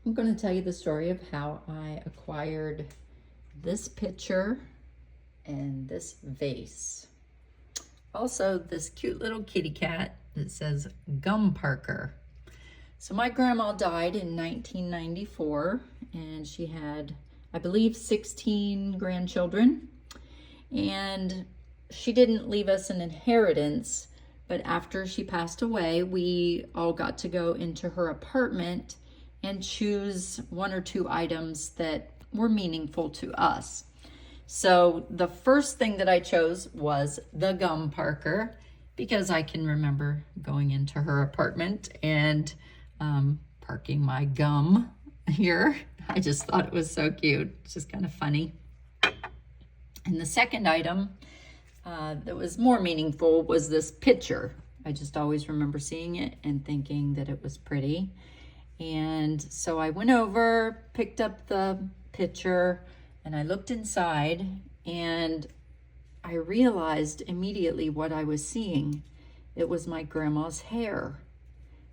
I'm going to tell you the story of how I acquired this picture and this vase. Also, this cute little kitty cat that says Gum Parker. So my grandma died in 1994, and she had, I believe, 16 grandchildren. And she didn't leave us an inheritance, but after she passed away, we all got to go into her apartment and choose one or two items that were meaningful to us. So the first thing that I chose was the Gum Parker, because I can remember going into her apartment and parking my gum here. I just thought it was so cute. It's just kind of funny. And the second item that was more meaningful was this picture. I just always remember seeing it and thinking that it was pretty. And so I went over, picked up the picture, and I looked inside, and I realized immediately what I was seeing. It was my grandma's hair.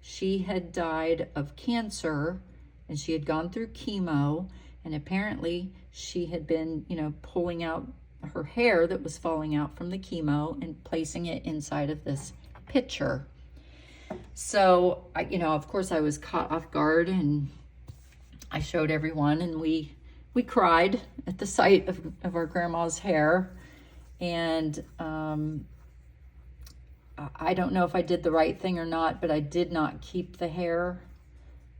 She had died of cancer, and she had gone through chemo, and apparently she had been, pulling out her hair that was falling out from the chemo and placing it inside of this pitcher. So, of course I was caught off guard, and I showed everyone, and we cried at the sight of our grandma's hair. And I don't know if I did the right thing or not, but I did not keep the hair.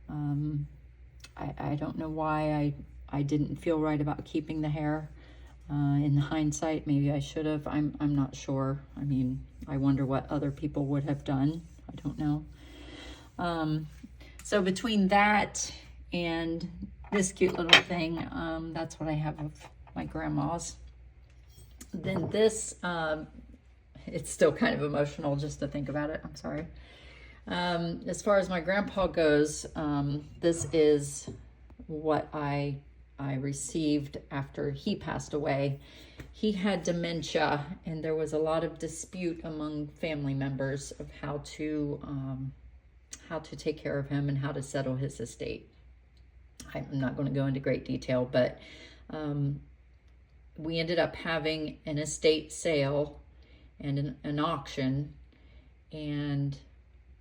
I don't know why I didn't feel right about keeping the hair. In hindsight, maybe I should have. I'm not sure. I mean, I wonder what other people would have done. I don't know. So between that and this cute little thing, that's what I have of my grandma's. Then this, it's still kind of emotional just to think about it. I'm sorry. As far as my grandpa goes, this is what I received after he passed away. He had dementia, and there was a lot of dispute among family members of how to take care of him and how to settle his estate. I'm not going to go into great detail, but we ended up having an estate sale and an auction, and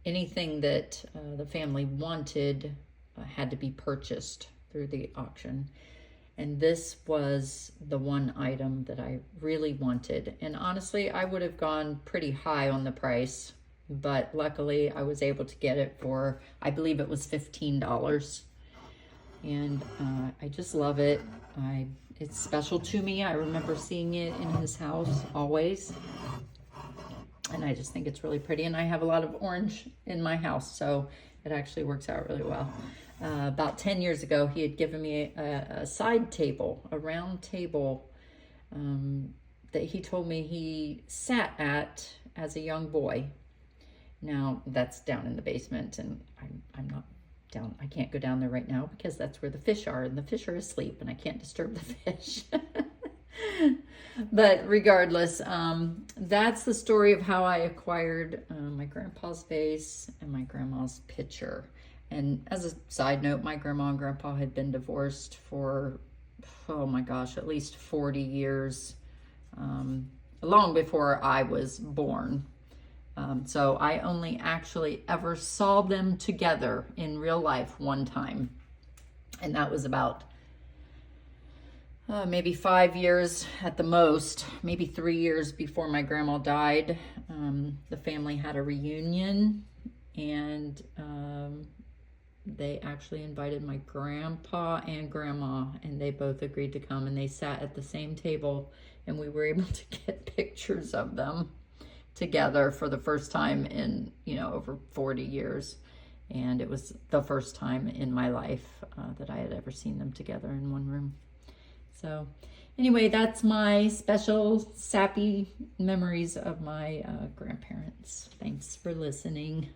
anything that the family wanted had to be purchased through the auction. And this was the one item that I really wanted. And honestly, I would have gone pretty high on the price, but luckily I was able to get it for, I believe it was $15. And I just love it. It's special to me. I remember seeing it in his house always. And I just think it's really pretty. And I have a lot of orange in my house, so it actually works out really well. About 10 years ago, he had given me a side table, a round table that he told me he sat at as a young boy. Now, that's down in the basement, and I'm not down. I can't go down there right now because that's where the fish are, and the fish are asleep, and I can't disturb the fish. But regardless, that's the story of how I acquired my grandpa's vase and my grandma's pitcher. And as a side note, my grandma and grandpa had been divorced for, oh my gosh, at least 40 years, long before I was born. So I only actually ever saw them together in real life one time. And that was about maybe 5 years at the most, maybe 3 years before my grandma died. The family had a reunion, and they actually invited my grandpa and grandma, and they both agreed to come, and they sat at the same table, and we were able to get pictures of them together for the first time in, over 40 years. And it was the first time in my life that I had ever seen them together in one room. So anyway, that's my special sappy memories of my grandparents. Thanks for listening.